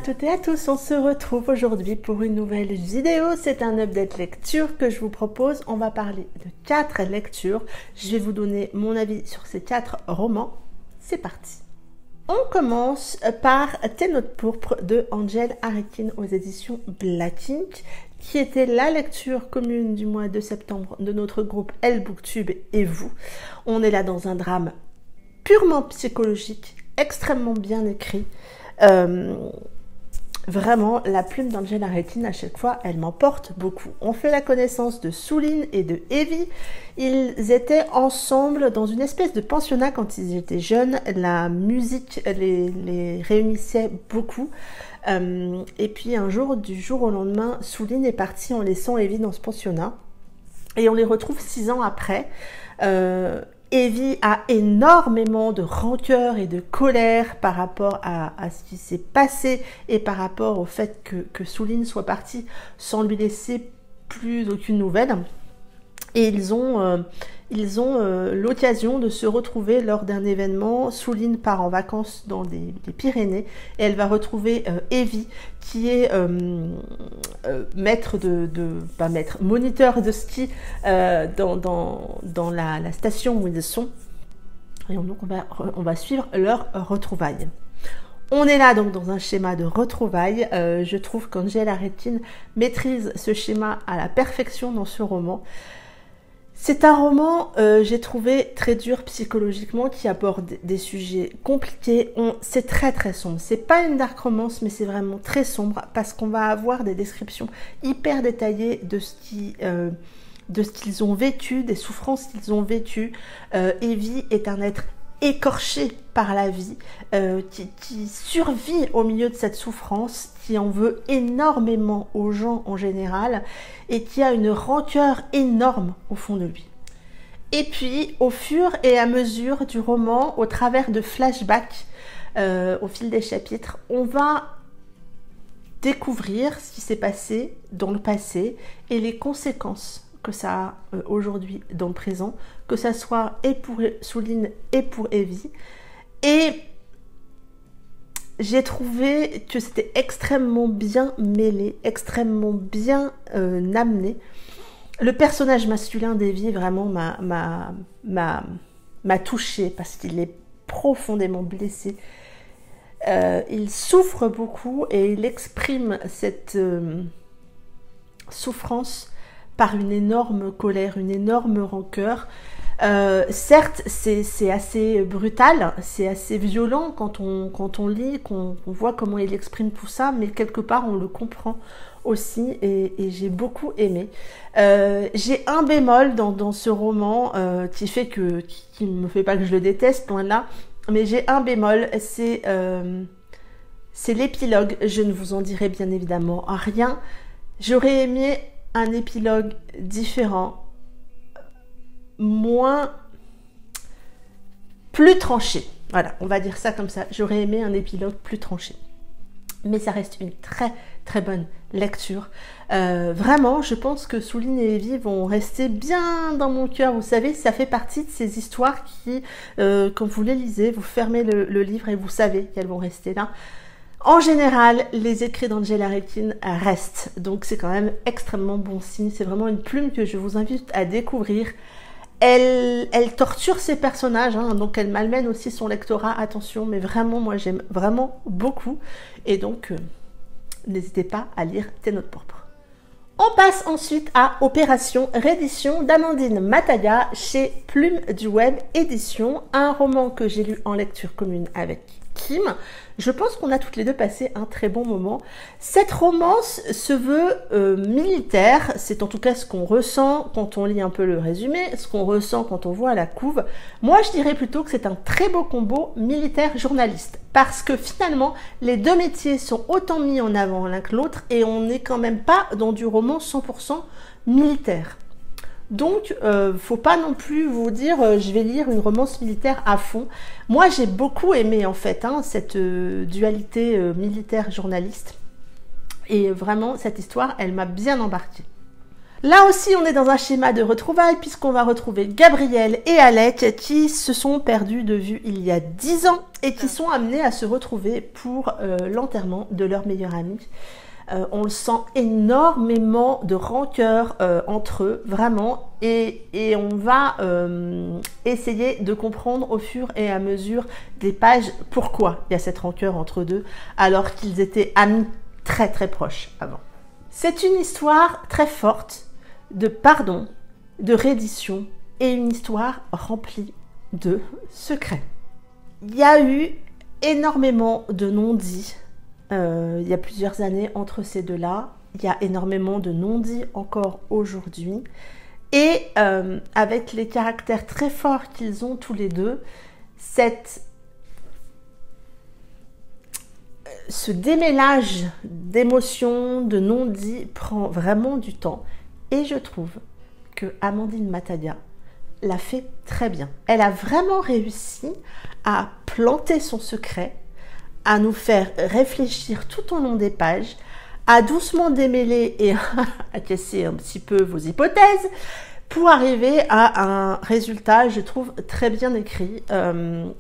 toutes et à tous, on se retrouve aujourd'hui pour une nouvelle vidéo. C'est un update lecture que je vous propose. On va parler de 4 lectures. Je vais vous donner mon avis sur ces 4 romans. C'est parti. On commence par Tes notes pourpres de Angel Arekin aux éditions Black Ink, qui était la lecture commune du mois de septembre de notre groupe Elle Booktube et vous. On est là dans un drame purement psychologique, extrêmement bien écrit. Vraiment, la plume d'Angel Arekin, à chaque fois, elle m'emporte beaucoup. On fait la connaissance de Souline et de Evie. Ils étaient ensemble dans une espèce de pensionnat quand ils étaient jeunes. La musique les réunissait beaucoup. Et puis un jour, du jour au lendemain, Souline est partie en laissant Evie dans ce pensionnat. Et on les retrouve 6 ans après. Evie a énormément de rancœur et de colère par rapport à ce qui s'est passé et par rapport au fait que Souline soit partie sans lui laisser plus aucune nouvelle. Et ils ont l'occasion de se retrouver lors d'un événement. Souline part en vacances dans les Pyrénées et elle va retrouver Evie qui est moniteur de ski dans la station où ils sont. Et donc on va suivre leur retrouvailles. On est là donc dans un schéma de retrouvailles. Je trouve qu'Angel Arekin maîtrise ce schéma à la perfection dans ce roman. C'est un roman, j'ai trouvé, très dur psychologiquement, qui aborde des sujets compliqués. C'est très très sombre. C'est pas une dark romance, mais c'est vraiment très sombre parce qu'on va avoir des descriptions hyper détaillées de ce qu'ils ont vécu, des souffrances qu'ils ont vécues. Evie est un être écorché par la vie, qui survit au milieu de cette souffrance, qui en veut énormément aux gens en général et qui a une rancœur énorme au fond de lui. Et puis, au fur et à mesure du roman, au travers de flashbacks, au fil des chapitres, on va découvrir ce qui s'est passé dans le passé et les conséquences que ça a aujourd'hui dans le présent, que ça soit et pour Souline et pour Evie. Et j'ai trouvé que c'était extrêmement bien mêlé, extrêmement bien amené. Le personnage masculin d'Evie vraiment m'a touchée parce qu'il est profondément blessé. Il souffre beaucoup et il exprime cette souffrance par une énorme colère, une énorme rancœur. Certes, c'est assez brutal, c'est assez violent quand on lit, qu'on voit comment il exprime tout ça, mais quelque part on le comprend aussi et j'ai beaucoup aimé. J'ai un bémol dans ce roman qui ne me fait pas que je le déteste, loin de là, mais j'ai un bémol, c'est l'épilogue. Je ne vous en dirai bien évidemment rien. J'aurais aimé un épilogue différent, plus tranché. Voilà, on va dire ça comme ça. J'aurais aimé un épilogue plus tranché. Mais ça reste une très très bonne lecture. Vraiment, je pense que Souline et Evie vont rester bien dans mon cœur. Vous savez, ça fait partie de ces histoires qui, quand vous les lisez, vous fermez le livre et vous savez qu'elles vont rester là. En général, les écrits d'Angel Arekin restent, donc c'est quand même extrêmement bon signe. C'est vraiment une plume que je vous invite à découvrir. Elle torture ses personnages, hein, donc elle malmène aussi son lectorat, attention, mais vraiment, moi j'aime vraiment beaucoup. Et donc, n'hésitez pas à lire Tes notes pourpres. On passe ensuite à Opération Reddition d'Amandine Mataga chez Plume du Web Édition, un roman que j'ai lu en lecture commune avec Kim. Je pense qu'on a toutes les deux passé un très bon moment. Cette romance se veut militaire, c'est en tout cas ce qu'on ressent quand on lit un peu le résumé, ce qu'on ressent quand on voit la couve. Moi je dirais plutôt que c'est un très beau combo militaire-journaliste, parce que finalement les deux métiers sont autant mis en avant l'un que l'autre et on n'est quand même pas dans du roman 100% militaire. Donc, faut pas non plus vous dire je vais lire une romance militaire à fond. Moi, j'ai beaucoup aimé en fait cette dualité militaire-journaliste. Et vraiment, cette histoire, elle m'a bien embarquée. Là aussi, on est dans un schéma de retrouvailles puisqu'on va retrouver Gabriel et Alec qui se sont perdus de vue il y a 10 ans et qui sont amenés à se retrouver pour l'enterrement de leur meilleur ami. On le sent énormément de rancœur entre eux, vraiment, et on va essayer de comprendre au fur et à mesure des pages pourquoi il y a cette rancœur entre eux deux alors qu'ils étaient amis très très proches avant. C'est une histoire très forte de pardon, de reddition et une histoire remplie de secrets. Il y a eu énormément de non-dits il y a plusieurs années entre ces deux-là. Il y a énormément de non-dits encore aujourd'hui. Et avec les caractères très forts qu'ils ont tous les deux, ce démêlage d'émotions, de non-dits prend vraiment du temps. Et je trouve que Amandine Mataga l'a fait très bien. Elle a vraiment réussi à planter son secret, à nous faire réfléchir tout au long des pages, à doucement démêler et à casser un petit peu vos hypothèses pour arriver à un résultat, je trouve, très bien écrit.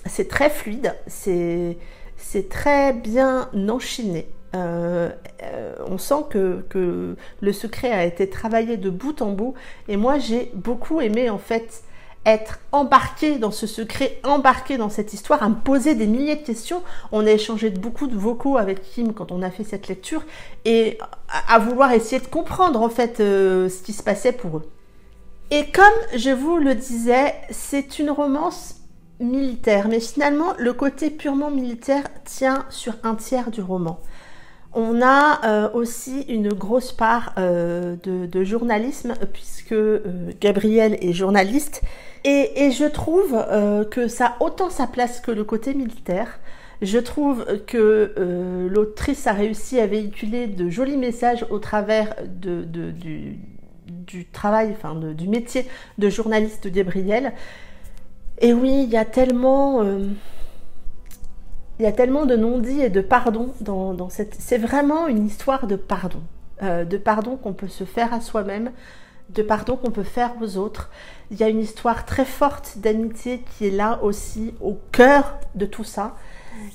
C'est très fluide, c'est très bien enchaîné. On sent que le secret a été travaillé de bout en bout et moi j'ai beaucoup aimé en fait être embarqué dans ce secret, embarqué dans cette histoire, à me poser des milliers de questions. On a échangé beaucoup de vocaux avec Kim quand on a fait cette lecture et à vouloir essayer de comprendre en fait ce qui se passait pour eux. Et comme je vous le disais, c'est une romance militaire, mais finalement le côté purement militaire tient sur un tiers du roman. On a aussi une grosse part de journalisme puisque Gabriel est journaliste et je trouve que ça a autant sa place que le côté militaire. Je trouve que l'autrice a réussi à véhiculer de jolis messages au travers du travail, enfin du métier de journaliste de Gabriel. Et oui, il y a tellement de non-dits et de pardon dans cette... C'est vraiment une histoire de pardon qu'on peut se faire à soi-même, de pardon qu'on peut faire aux autres. Il y a une histoire très forte d'amitié qui est là aussi au cœur de tout ça.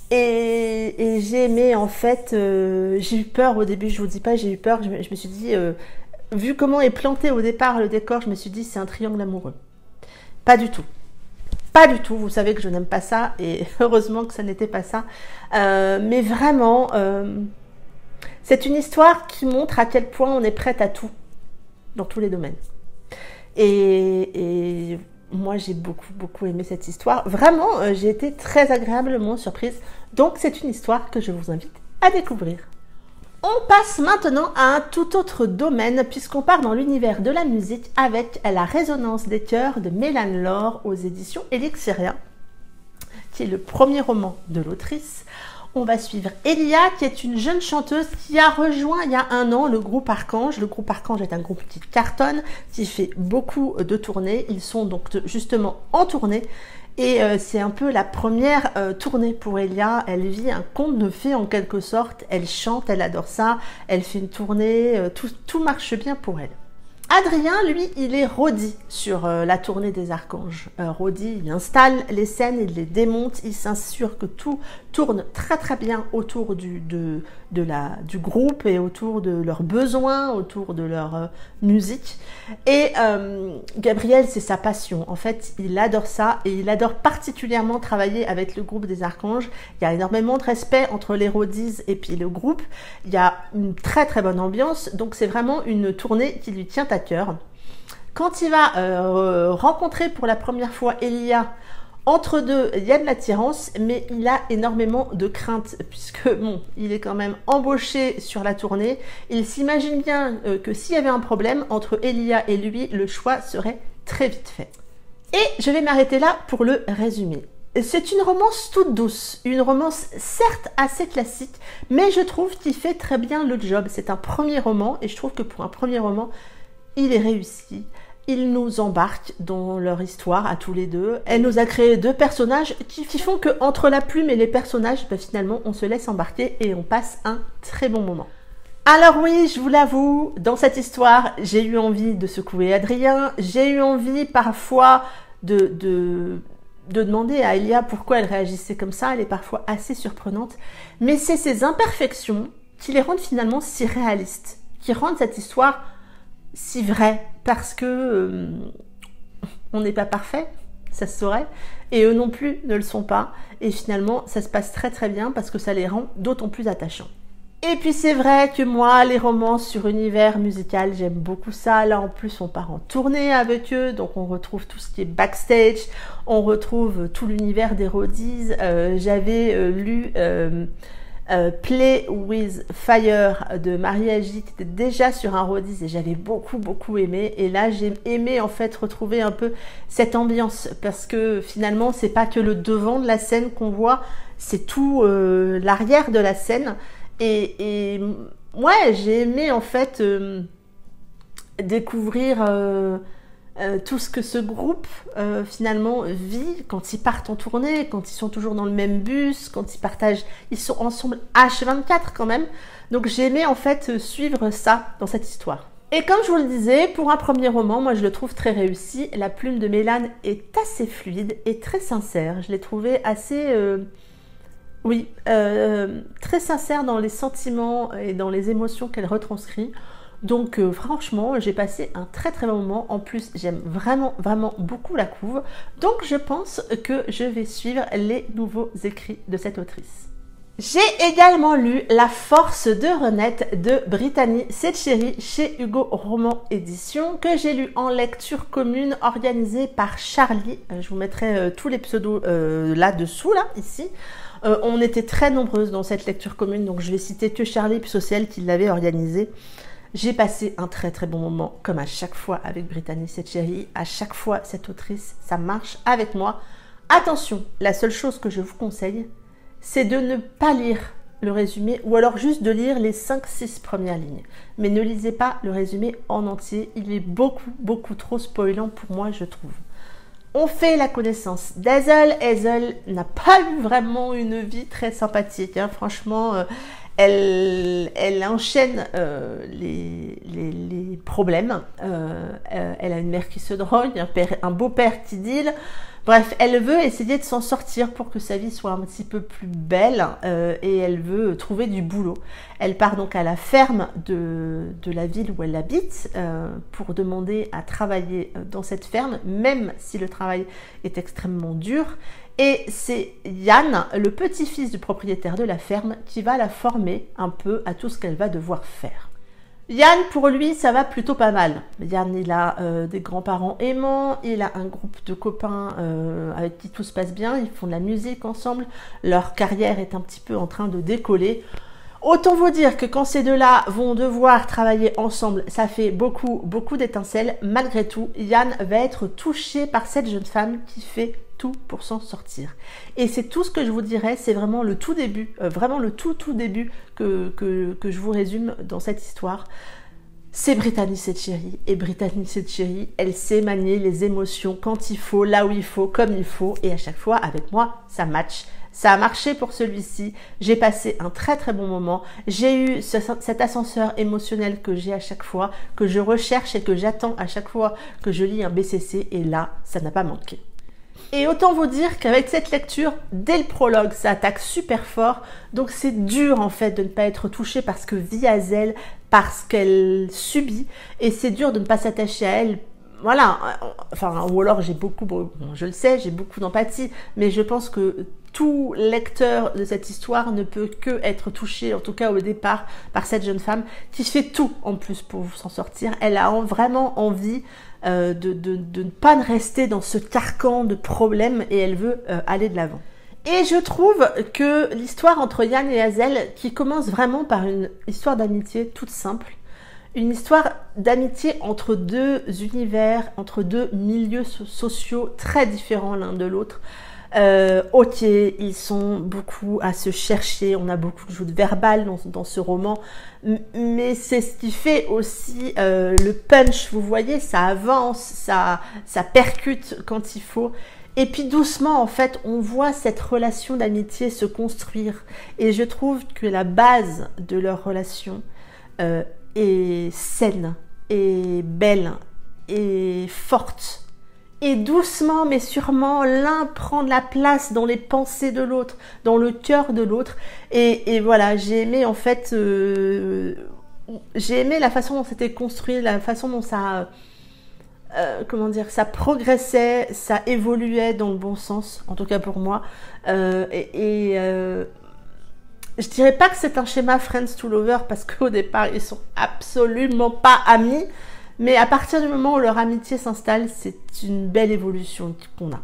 Et j'ai aimé en fait, j'ai eu peur au début, je vous dis pas, j'ai eu peur, je me suis dit, vu comment est planté au départ le décor, je me suis dit c'est un triangle amoureux. Pas du tout. Pas du tout, vous savez que je n'aime pas ça et heureusement que ça n'était pas ça. Mais vraiment, c'est une histoire qui montre à quel point on est prête à tout, dans tous les domaines. Et moi, j'ai beaucoup aimé cette histoire. Vraiment, j'ai été très agréablement surprise. Donc, c'est une histoire que je vous invite à découvrir. On passe maintenant à un tout autre domaine puisqu'on part dans l'univers de la musique avec La résonance des cœurs de Mélane Laure aux éditions Elixiria, qui est le premier roman de l'autrice. On va suivre Elia, qui est une jeune chanteuse qui a rejoint il y a 1 an le groupe Archange. Le groupe Archange est un groupe qui cartonne, qui fait beaucoup de tournées. Ils sont donc justement en tournée. Et c'est un peu la première tournée pour Elia. Elle vit un conte de fées en quelque sorte. Elle chante, elle adore ça. Elle fait une tournée. Tout marche bien pour elle. Adrien, lui, il est Roddy sur la tournée des Archanges. Roddy, il installe les scènes, il les démonte, il s'assure que tout tourne très bien autour du groupe et autour de leurs besoins, autour de leur musique. Et Gabriel, c'est sa passion. En fait, il adore ça et il adore particulièrement travailler avec le groupe des Archanges. Il y a énormément de respect entre les Roddies et puis le groupe. Il y a une très bonne ambiance, donc c'est vraiment une tournée qui lui tient à cœur. Quand il va rencontrer pour la première fois Elia, entre deux, il y a de l'attirance, mais il a énormément de crainte, puisque bon, il est quand même embauché sur la tournée. Il s'imagine bien que s'il y avait un problème entre Elia et lui, le choix serait très vite fait. Et je vais m'arrêter là pour le résumer. C'est une romance toute douce, une romance certes assez classique, mais je trouve qu'il fait très bien le job. C'est un premier roman, et je trouve que pour un premier roman, il est réussi. Ils nous embarquent dans leur histoire à tous les deux. Elle nous a créé 2 personnages qui font que entre la plume et les personnages, finalement, on se laisse embarquer et on passe un très bon moment. Alors oui, je vous l'avoue, dans cette histoire, j'ai eu envie de secouer Adrien, j'ai eu envie parfois de demander à Elia pourquoi elle réagissait comme ça, elle est parfois assez surprenante, mais c'est ces imperfections qui les rendent finalement si réalistes, qui rendent cette histoire si vraie, parce que on n'est pas parfait, ça se saurait, et eux non plus ne le sont pas, et finalement ça se passe très très bien parce que ça les rend d'autant plus attachants. Et puis c'est vrai que moi, les romances sur univers musical, j'aime beaucoup ça. Là en plus, on part en tournée avec eux, donc on retrouve tout ce qui est backstage, on retrouve tout l'univers des roadies. J'avais lu Play with Fire de Marie Agi, qui était déjà sur un roadies et j'avais beaucoup aimé. Et là, j'ai aimé en fait retrouver un peu cette ambiance parce que finalement, c'est pas que le devant de la scène qu'on voit, c'est tout l'arrière de la scène. Et ouais, j'ai aimé en fait découvrir tout ce que ce groupe finalement vit quand ils partent en tournée, quand ils sont toujours dans le même bus, quand ils sont ensemble H24 quand même. Donc j'ai aimé en fait suivre ça dans cette histoire. Et comme je vous le disais, pour un premier roman, moi je le trouve très réussi. La plume de Mélane est assez fluide et très sincère. Je l'ai trouvé assez... Oui, très sincère dans les sentiments et dans les émotions qu'elle retranscrit. Donc franchement, j'ai passé un très bon moment. En plus, j'aime vraiment beaucoup la couve. Donc je pense que je vais suivre les nouveaux écrits de cette autrice. J'ai également lu La force de renaître de Brittany Setcheri chez Hugo Roman Éditions, que j'ai lu en lecture commune organisée par Charlie. Je vous mettrai tous les pseudos là-dessous, là, ici. On était très nombreuses dans cette lecture commune, donc je vais citer que Charlie, puisque c'est elle qui l'avait organisée. J'ai passé un très bon moment, comme à chaque fois avec Brittany Setcheri. À chaque fois, cette autrice, ça marche avec moi. Attention, la seule chose que je vous conseille, c'est de ne pas lire le résumé, ou alors juste de lire les 5-6 premières lignes. Mais ne lisez pas le résumé en entier, il est beaucoup trop spoilant pour moi, je trouve. On fait la connaissance d'Hazel. Hazel n'a pas eu vraiment une vie très sympathique. Hein. Franchement, elle enchaîne les problèmes. Elle a une mère qui se drogue, un beau-père qui deal. Bref, elle veut essayer de s'en sortir pour que sa vie soit un petit peu plus belle et elle veut trouver du boulot. Elle part donc à la ferme de la ville où elle habite pour demander à travailler dans cette ferme, même si le travail est extrêmement dur. Et c'est Yann, le petit-fils du propriétaire de la ferme, qui va la former un peu à tout ce qu'elle va devoir faire. Yann, pour lui, ça va plutôt pas mal. Yann, il a des grands-parents aimants, il a un groupe de copains avec qui tout se passe bien, ils font de la musique ensemble, leur carrière est un petit peu en train de décoller. Autant vous dire que quand ces deux-là vont devoir travailler ensemble, ça fait beaucoup d'étincelles. Malgré tout, Yann va être touché par cette jeune femme qui fait tout pour s'en sortir. Et c'est tout ce que je vous dirais, c'est vraiment le tout début, vraiment le tout début que je vous résume dans cette histoire. C'est Brittany Setcheri, et Brittany Setcheri, elle sait manier les émotions quand il faut, là où il faut, comme il faut, et à chaque fois, avec moi, ça match. Ça a marché pour celui-ci, j'ai passé un très bon moment, j'ai eu cet ascenseur émotionnel que j'ai à chaque fois, que je recherche et que j'attends à chaque fois que je lis un BCC, et là, ça n'a pas manqué. Et autant vous dire qu'avec cette lecture, dès le prologue, ça attaque super fort. Donc c'est dur en fait de ne pas être touché par ce que vit Hazel, par ce qu'elle subit. Et c'est dur de ne pas s'attacher à elle. Voilà, enfin, ou alors je le sais, j'ai beaucoup d'empathie, mais je pense que tout lecteur de cette histoire ne peut que être touché, en tout cas au départ, par cette jeune femme qui fait tout en plus pour s'en sortir. Elle a vraiment envie de ne pas rester dans ce carcan de problèmes et elle veut aller de l'avant. Et je trouve que l'histoire entre Yann et Hazel, qui commence vraiment par une histoire d'amitié toute simple, une histoire d'amitié entre deux univers, entre deux milieux sociaux très différents l'un de l'autre. Ok, ils sont beaucoup à se chercher, on a beaucoup de joutes verbales dans ce roman, mais c'est ce qui fait aussi le punch, vous voyez, ça avance, ça percute quand il faut. Et puis doucement, en fait, on voit cette relation d'amitié se construire. Et je trouve que la base de leur relation, est saine, est belle, est forte. Et doucement mais sûrement, l'un prend de la place dans les pensées de l'autre, dans le cœur de l'autre. Et voilà, j'ai aimé en fait, j'ai aimé la façon dont c'était construit, la façon dont ça, comment dire, ça progressait, ça évoluait dans le bon sens, en tout cas pour moi. Je dirais pas que c'est un schéma Friends to Lovers parce qu'au départ ils sont absolument pas amis. Mais à partir du moment où leur amitié s'installe, c'est une belle évolution qu'on a.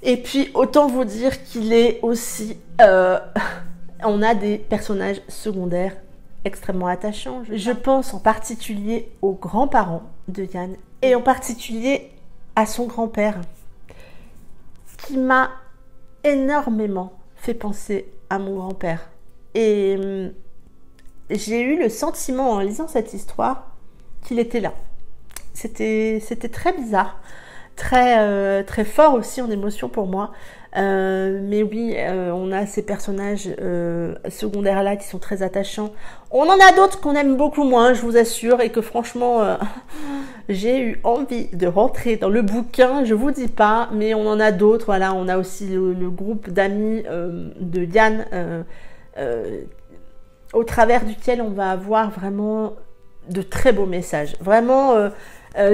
Et puis, autant vous dire qu'il est aussi... on a des personnages secondaires extrêmement attachants. Je pense en particulier aux grands-parents de Yann et en particulier à son grand-père qui m'a énormément fait penser à mon grand-père. Et j'ai eu le sentiment en lisant cette histoire qu'il était là. C'était très bizarre, très fort aussi en émotion pour moi. Mais oui, on a ces personnages secondaires là qui sont très attachants. On en a d'autres qu'on aime beaucoup moins, je vous assure, et que franchement, j'ai eu envie de rentrer dans le bouquin, je vous dis pas, mais on en a d'autres. Voilà, on a aussi le groupe d'amis de Yann, au travers duquel on va avoir vraiment de très beaux messages. Vraiment,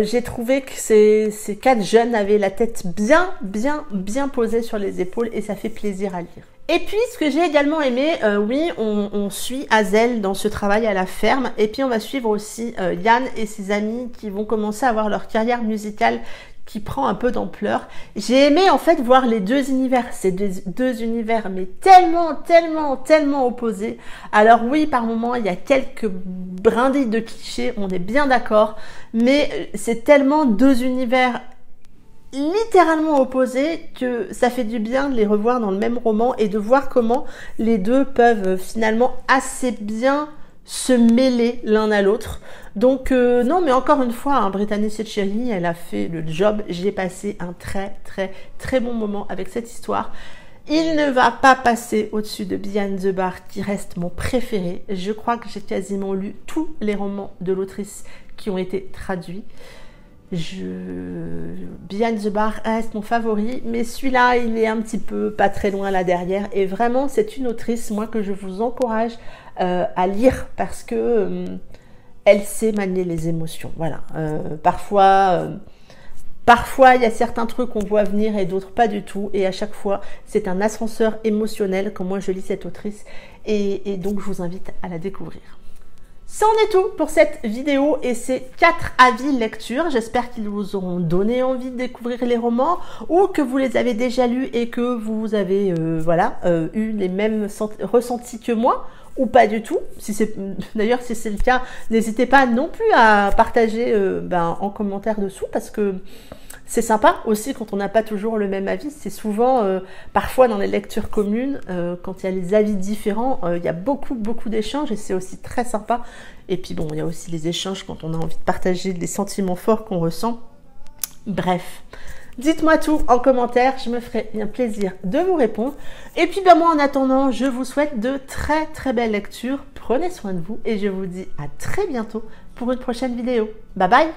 j'ai trouvé que ces 4 jeunes avaient la tête bien posée sur les épaules et ça fait plaisir à lire. Et puis, ce que j'ai également aimé, oui, on suit Hazel dans ce travail à la ferme et puis on va suivre aussi Yann et ses amis qui vont commencer à avoir leur carrière musicale qui prend un peu d'ampleur. J'ai aimé en fait voir les deux univers, ces deux univers, mais tellement opposés. Alors oui, par moments, il y a quelques brindilles de clichés, on est bien d'accord, mais c'est tellement deux univers littéralement opposés que ça fait du bien de les revoir dans le même roman et de voir comment les deux peuvent finalement assez bien se mêler l'un à l'autre. Donc non, mais encore une fois, hein, Brittany Setcheri, elle a fait le job. J'ai passé un très bon moment avec cette histoire. Il ne va pas passer au-dessus de Behind the Bar, qui reste mon préféré. Je crois que j'ai quasiment lu tous les romans de l'autrice qui ont été traduits. Behind the Bar reste mon favori, mais celui-là, il est un petit peu pas très loin là derrière. Et vraiment, c'est une autrice, moi, que je vous encourage à lire parce que elle sait manier les émotions. Voilà. Parfois, il y a certains trucs qu'on voit venir et d'autres pas du tout. Et à chaque fois, c'est un ascenseur émotionnel quand moi je lis cette autrice. Et donc, je vous invite à la découvrir. C'en est tout pour cette vidéo et ces 4 avis lecture. J'espère qu'ils vous auront donné envie de découvrir les romans ou que vous les avez déjà lus et que vous avez eu les mêmes ressentis que moi ou pas du tout. D'ailleurs, si c'est le cas, n'hésitez pas non plus à partager en commentaire dessous parce que c'est sympa aussi quand on n'a pas toujours le même avis. C'est souvent, parfois dans les lectures communes, quand il y a les avis différents, il y a beaucoup d'échanges et c'est aussi très sympa. Et puis bon, il y a aussi les échanges quand on a envie de partager des sentiments forts qu'on ressent. Bref, dites-moi tout en commentaire, je me ferai bien plaisir de vous répondre. Et puis moi en attendant, je vous souhaite de très belles lectures. Prenez soin de vous et je vous dis à très bientôt pour une prochaine vidéo. Bye bye!